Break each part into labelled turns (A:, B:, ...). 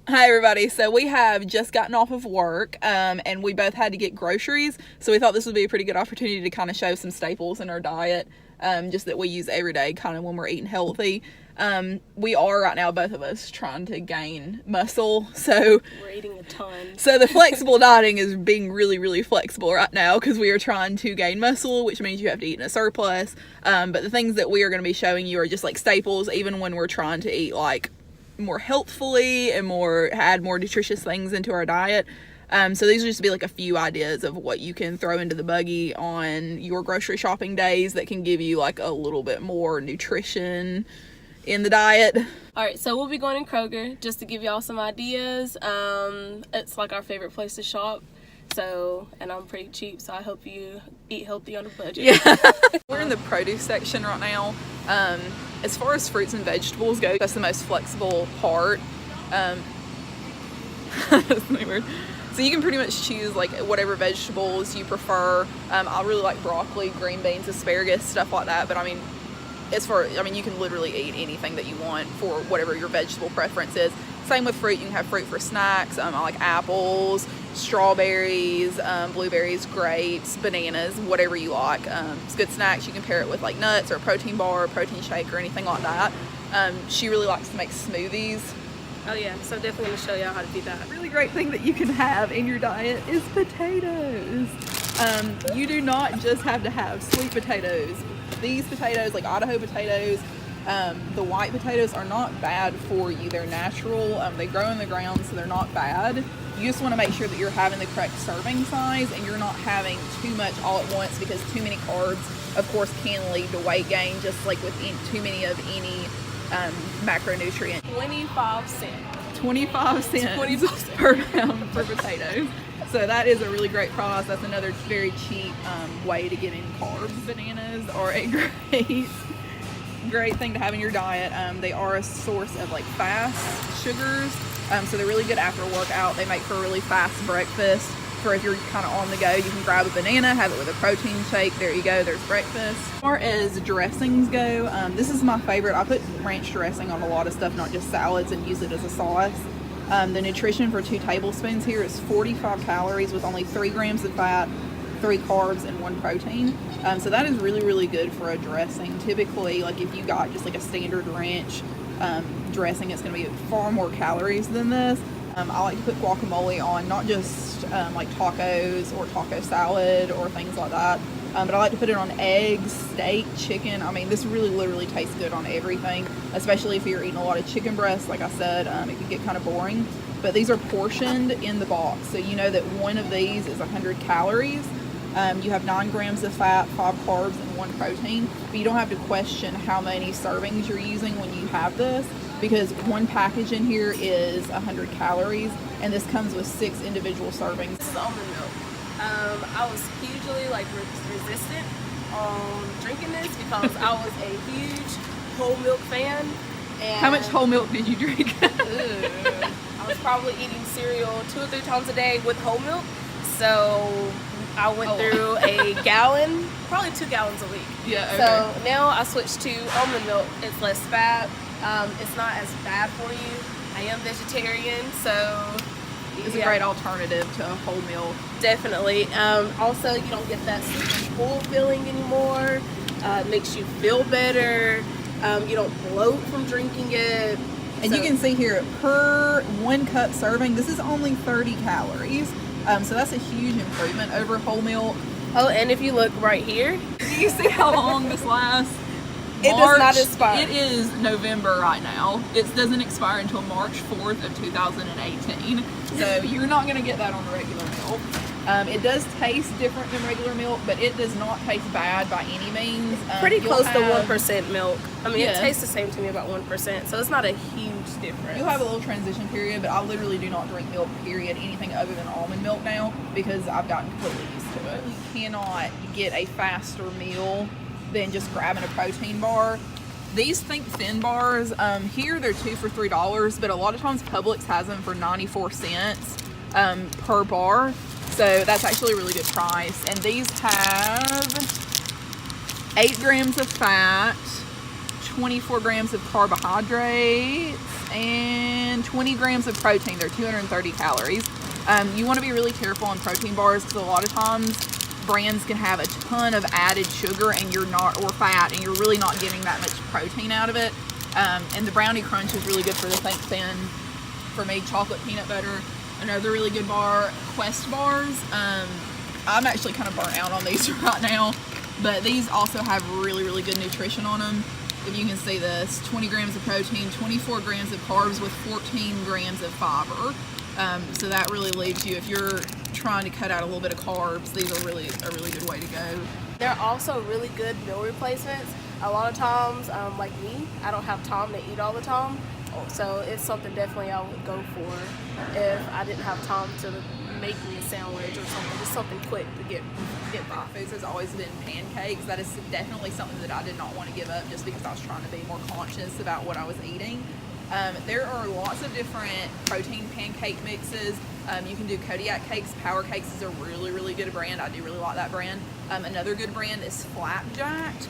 A: Hi everybody. So we have just gotten off of work and we both had to get groceries. So we thought this would be a pretty good opportunity to kind of show some staples in our diet, just that we use every day kind of when we're eating healthy. We are right now, both of us, trying to gain muscle. So
B: we're eating a ton.
A: So the flexible dieting is being really, really flexible right now because we are trying to gain muscle, which means you have to eat in a surplus. But the things that we are going to be showing you are just like staples, even when we're trying to eat like more healthfully and add more nutritious things into our diet. So these will just be like a few ideas of what you can throw into the buggy on your grocery shopping days that can give you like a little bit more nutrition in the diet.
B: All right, so we'll be going in Kroger just to give y'all some ideas. It's like our favorite place to shop. So, and I'm pretty cheap, so I hope you eat healthy on a budget.
A: Yeah. We're in the produce section right now. As far as fruits and vegetables go, that's the most flexible part. That's weird. So you can pretty much choose like whatever vegetables you prefer. I really like broccoli, green beans, asparagus, stuff like that. But I mean, you can literally eat anything that you want for whatever your vegetable preference is. Same with fruit. You can have fruit for snacks. I like apples, strawberries, blueberries, grapes, bananas, whatever you like. It's good snacks. You can pair it with like nuts or a protein bar, or protein shake, or anything like that. She really likes to make smoothies.
B: Oh yeah, so definitely going to show y'all how to do that.
A: A really great thing that you can have in your diet is potatoes. You do not just have to have sweet potatoes. These potatoes, like Idaho potatoes, the white potatoes are not bad for you. They're natural. They grow in the ground, so they're not bad. You just want to make sure that you're having the correct serving size and you're not having too much all at once, because too many carbs, of course, can lead to weight gain, just like with too many of any macronutrient.
B: 25 cents.
A: 25 cents per pound for potatoes. So that is a really great price. That's another very cheap way to get in carbs. Bananas are a great thing to have in your diet. They are a source of like fast sugars. So they're really good after a workout. They make for a really fast breakfast. For if you're kind of on the go, you can grab a banana, have it with a protein shake. There you go, there's breakfast. As far as dressings go, this is my favorite. I put ranch dressing on a lot of stuff, not just salads, and use it as a sauce. The nutrition for 2 tablespoons here is 45 calories with only 3 grams of fat, 3 carbs, and 1 protein. So that is really, really good for a dressing. Typically, like if you got just like a standard ranch dressing, it's going to be far more calories than this. I like to put guacamole on, not just like tacos or taco salad or things like that, but I like to put it on eggs, steak, chicken. I mean, this really literally tastes good on everything, especially if you're eating a lot of chicken breasts. Like I said, it can get kind of boring, but these are portioned in the box, so you know that one of these is 100 calories. You have 9 grams of fat, 5 carbs, and 1 protein, but you don't have to question how many servings you're using when you have this, because one package in here is 100 calories, and this comes with 6 individual servings.
B: This is almond milk. I was hugely resistant on drinking this because I was a huge whole milk fan. And
A: how much whole milk did you drink?
B: I was probably eating cereal 2 or 3 times a day with whole milk, so I went through a gallon, probably 2 gallons a week.
A: Yeah. Okay.
B: So now I switched to almond milk. It's less fat. It's not as bad for you. I am vegetarian, so
A: it's a great alternative to whole milk.
B: Definitely. Also, you don't get that full feeling anymore. It makes you feel better. You don't bloat from drinking it.
A: And you can see here, per 1 cup serving, this is only 30 calories. So that's a huge improvement over whole milk.
B: Oh, and if you look right here,
A: do you see how long this lasts?
B: It does not expire.
A: It is November right now. It doesn't expire until March 4th of 2018. So you're not going to get that on regular milk. It does taste different than regular milk, but it does not taste bad by any means.
B: Pretty close to 1% milk. I mean, it tastes the same to me, about 1%. So it's not a huge difference.
A: You'll have a little transition period, but I literally do not drink milk, period, anything other than almond milk now, because I've gotten completely used to it. You cannot get a faster meal than just grabbing a protein bar. These Think Thin bars, here they're 2 for $3, but a lot of times Publix has them for 94 cents per bar. So that's actually a really good price. And these have 8 grams of fat, 24 grams of carbohydrates, and 20 grams of protein. They're 230 calories. You want to be really careful on protein bars because a lot of times brands can have a ton of added sugar and you're not, or fat, and you're really not getting that much protein out of it. And the Brownie Crunch is really good for the think thin. For me, chocolate peanut butter, another really good bar. Quest bars. I'm actually kind of burnt out on these right now, but these also have really, really good nutrition on them. If you can see this, 20 grams of protein, 24 grams of carbs with 14 grams of fiber. So that really leaves you, if you're trying to cut out a little bit of carbs, these are really a really good way to go.
B: They're also really good meal replacements. A lot of times, like me, I don't have time to eat all the time. So it's something definitely I would go for if I didn't have time to make me a sandwich or something. Just something quick to get by.
A: Foods has always been pancakes. That is definitely something that I did not want to give up just because I was trying to be more conscious about what I was eating. There are lots of different protein pancake mixes. You can do Kodiak Cakes. Power Cakes is a really, really good brand. I do really like that brand. Another good brand is Flapjacked.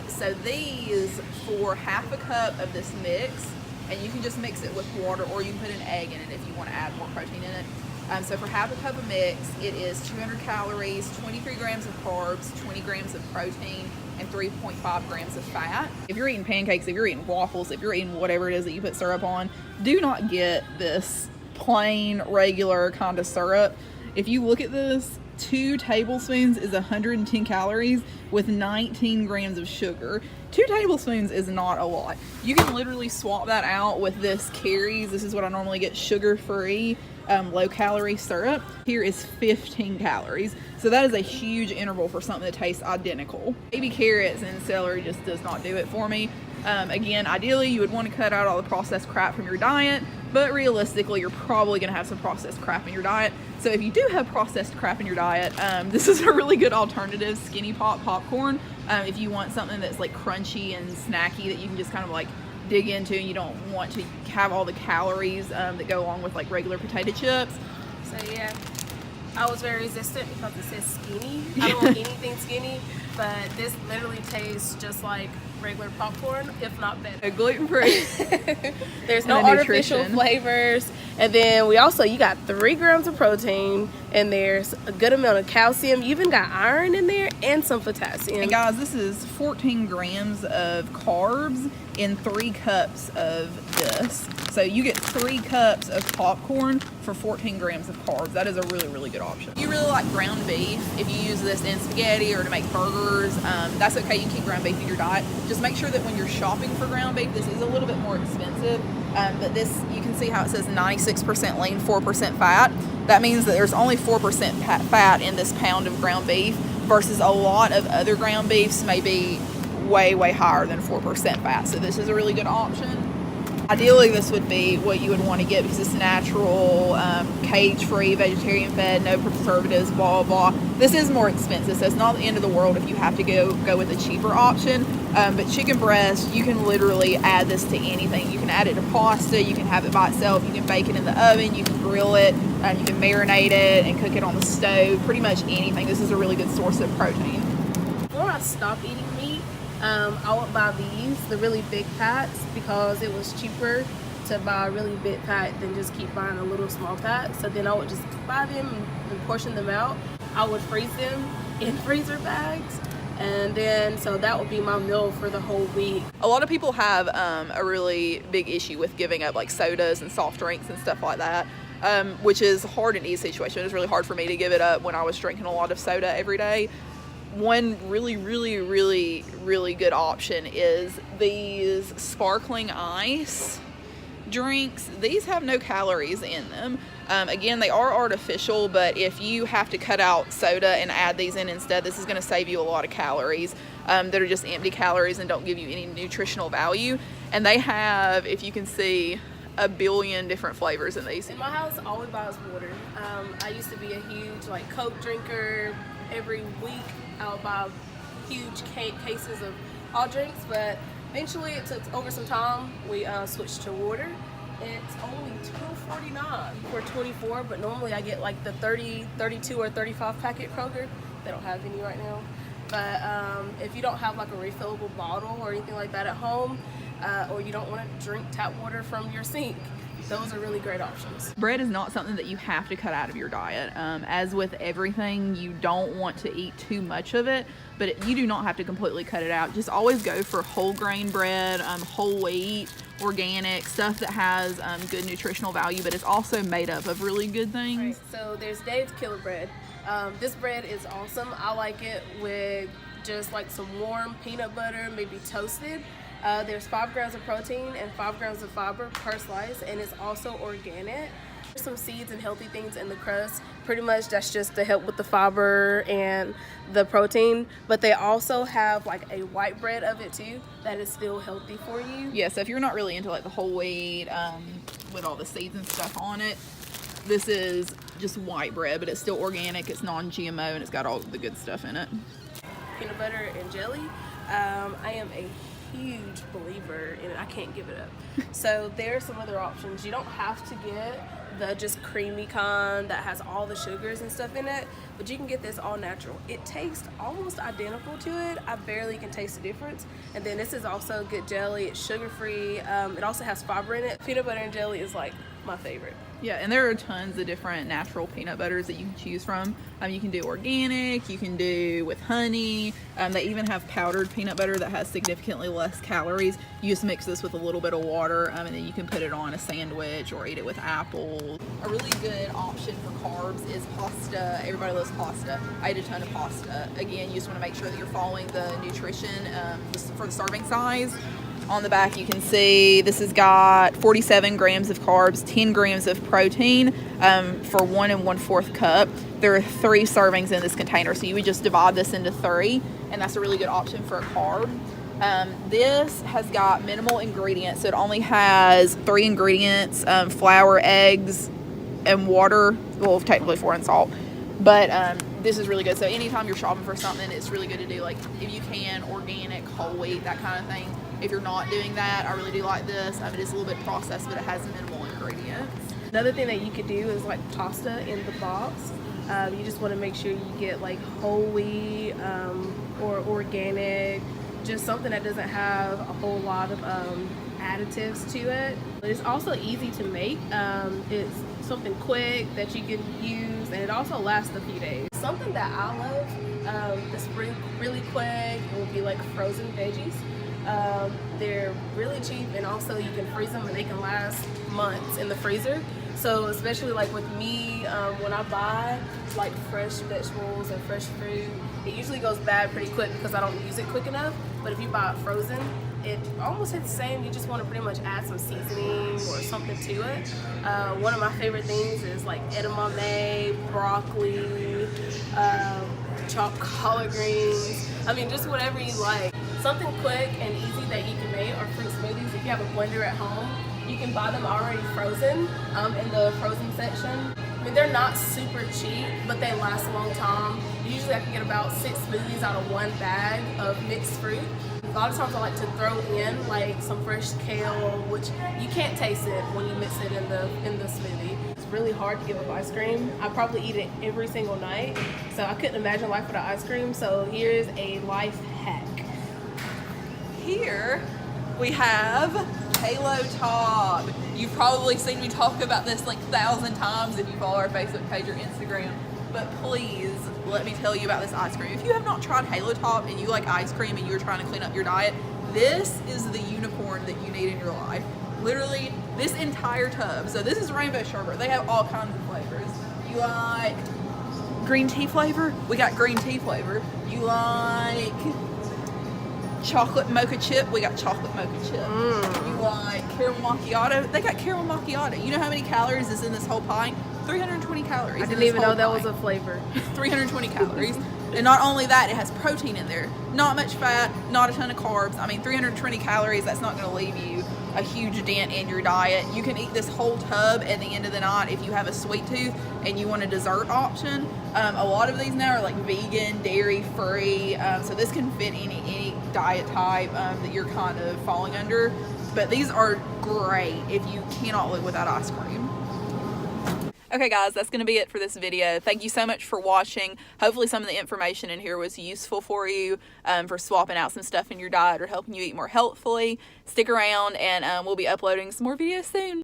A: So these, for half a cup of this mix, and you can just mix it with water, or you can put an egg in it if you want to add more protein in it. So for half a cup of mix, it is 200 calories, 23 grams of carbs, 20 grams of protein, and 3.5 grams of fat. If you're eating pancakes, if you're eating waffles, if you're eating whatever it is that you put syrup on, do not get this plain, regular kind of syrup. If you look at this, 2 tablespoons is 110 calories with 19 grams of sugar. 2 tablespoons is not a lot. You can literally swap that out with this Carrie's. This is what I normally get, sugar-free, low-calorie syrup. Here is 15 calories. So that is a huge interval for something that tastes identical. Baby carrots and celery just does not do it for me. Again, ideally, you would want to cut out all the processed crap from your diet, but realistically, you're probably going to have some processed crap in your diet. So if you do have processed crap in your diet, this is a really good alternative, Skinny Pop popcorn. If you want something that's like crunchy and snacky that you can just kind of like dig into, and you don't want to have all the calories that go along with like regular potato chips.
B: So yeah, I was very resistant because it says skinny. I don't want anything skinny, but this literally tastes just like regular popcorn, if not better.
A: Gluten-free.
B: There's no artificial flavors. And then you got 3 grams of protein, and there's a good amount of calcium. You even got iron in there and some potassium.
A: And guys, this is 14 grams of carbs in 3 cups of this. So you get 3 cups of popcorn for 14 grams of carbs. That is a really, really good option. If you really like ground beef, if you use this in spaghetti or to make burgers, that's okay. You can keep ground beef in your diet. Just make sure that when you're shopping for ground beef, this is a little bit more expensive. But this, you can see how it says 96% lean, 4% fat. That means that there's only 4% fat in this pound of ground beef versus a lot of other ground beefs may be way, way higher than 4% fat. So this is a really good option. Ideally, this would be what you would want to get because it's natural, cage-free, vegetarian-fed, no preservatives, blah, blah, blah. This is more expensive, so it's not the end of the world if you have to go with a cheaper option. But chicken breast, you can literally add this to anything. You can add it to pasta, you can have it by itself, you can bake it in the oven, you can grill it, you can marinate it and cook it on the stove, pretty much anything. This is a really good source of protein.
B: Before I stopped eating meat, I would buy these, the really big packs, because it was cheaper to buy a really big pack than just keep buying a little small pack. So then I would just buy them and portion them out. I would freeze them in freezer bags, and then so that would be my meal for the whole week.
A: A lot of people have a really big issue with giving up like sodas and soft drinks and stuff like that, which is hard in these situations. It was really hard for me to give it up when I was drinking a lot of soda every day. One really, really, really, really good option is these sparkling ice drinks. These have no calories in them. Again, they are artificial, but if you have to cut out soda and add these in instead, this is going to save you a lot of calories that are just empty calories and don't give you any nutritional value. And they have, if you can see, a billion different flavors in these.
B: In my house, all we buy is water. I used to be a huge Coke drinker. Every week I would buy huge cases of all drinks, but eventually it took over some time. We switched to water. It's only $2.49 for 24, but normally I get like the 30, 32, or 35 packet Kroger. They don't have any right now. But if you don't have like a refillable bottle or anything like that at home, or you don't want to drink tap water from your sink, those are really great options.
A: Bread is not something that you have to cut out of your diet. As with everything, you don't want to eat too much of it, but you do not have to completely cut it out. Just always go for whole grain bread, whole wheat, organic, stuff that has good nutritional value, but it's also made up of really good things.
B: Right. So there's Dave's Killer Bread. This bread is awesome. I like it with just like some warm peanut butter, maybe toasted. There's 5 grams of protein and 5 grams of fiber per slice, and it's also organic. There's some seeds and healthy things in the crust. Pretty much that's just to help with the fiber and the protein, but they also have like a white bread of it too that is still healthy for you.
A: Yeah, so if you're not really into like the whole wheat with all the seeds and stuff on it, this is just white bread, but it's still organic, it's non-GMO, and it's got all the good stuff in it.
B: Peanut butter and jelly. I am a huge believer in it. I can't give it up. So there are some other options. You don't have to get the just creamy kind that has all the sugars and stuff in it, but you can get this all natural. It tastes almost identical to it. I barely can taste the difference. And then this is also good jelly. It's sugar free. It also has fiber in it. Peanut butter and jelly is like my favorite.
A: Yeah, and there are tons of different natural peanut butters that you can choose from. You can do organic, you can do with honey. They even have powdered peanut butter that has significantly less calories. You just mix this with a little bit of water, and then you can put it on a sandwich or eat it with apples. A really good option for carbs is pasta. Everybody loves pasta. I eat a ton of pasta. Again, you just want to make sure that you're following the nutrition for the serving size. On the back you can see this has got 47 grams of carbs, 10 grams of protein for 1 1/4 cup. There are 3 servings in this container, so you would just divide this into 3, and that's a really good option for a carb. This has got minimal ingredients, so it only has 3 ingredients, flour, eggs, and water. Well, technically 4 and salt. But this is really good. So anytime you're shopping for something, it's really good to do, like, if you can, organic, whole wheat, that kind of thing. If you're not doing that, I really do like this. It is a little bit processed, but it has minimal ingredients.
B: Another thing that you could do is like pasta in the box. You just want to make sure you get like whole wheat or organic, just something that doesn't have a whole lot of additives to it. But it's also easy to make. It's something quick that you can use, and it also lasts a few days. Something that I love that's really quick will be like frozen veggies. They're really cheap, and also you can freeze them and they can last months in the freezer. So especially like with me, when I buy like fresh vegetables and fresh fruit, it usually goes bad pretty quick because I don't use it quick enough. But if you buy it frozen, it almost hits the same. You just want to pretty much add some seasoning or something to it. One of my favorite things is like edamame, broccoli, chopped collard greens. I mean, just whatever you like. Something quick and easy that you can make are fruit smoothies. If you have a blender at home, you can buy them already frozen in the frozen section. I mean, they're not super cheap, but they last a long time. Usually I can get about 6 smoothies out of 1 bag of mixed fruit. A lot of times I like to throw in like some fresh kale, which you can't taste it when you mix it in the smoothie. It's really hard to give up ice cream. I probably eat it every single night, so I couldn't imagine life without ice cream. So here's a life hack.
A: Here we have Halo Top. You've probably seen me talk about this like 1,000 times if you follow our Facebook page or Instagram, but please let me tell you about this ice cream. If you have not tried Halo Top and you like ice cream and you're trying to clean up your diet, this is the unicorn that you need in your life. Literally, this entire tub. So this is rainbow sherbet. They have all kinds of flavors. You like green tea flavor? We got green tea flavor. You like chocolate mocha chip? We got chocolate mocha chip. You like caramel macchiato? They got caramel macchiato. You know how many calories is in this whole pint? 320 calories.
B: I didn't even know that was a flavor.
A: 320 calories. And not only that, it has protein in there. Not much fat, not a ton of carbs. I mean, 320 calories, that's not going to leave you a huge dent in your diet. You can eat this whole tub at the end of the night if you have a sweet tooth and you want a dessert option. A lot of these now are like vegan, dairy free, so this can fit any diet type that you're kind of falling under. But these are great if you cannot live without ice cream. Okay guys, that's going to be it for this video. Thank you so much for watching. Hopefully some of the information in here was useful for you for swapping out some stuff in your diet or helping you eat more healthfully. Stick around and we'll be uploading some more videos soon.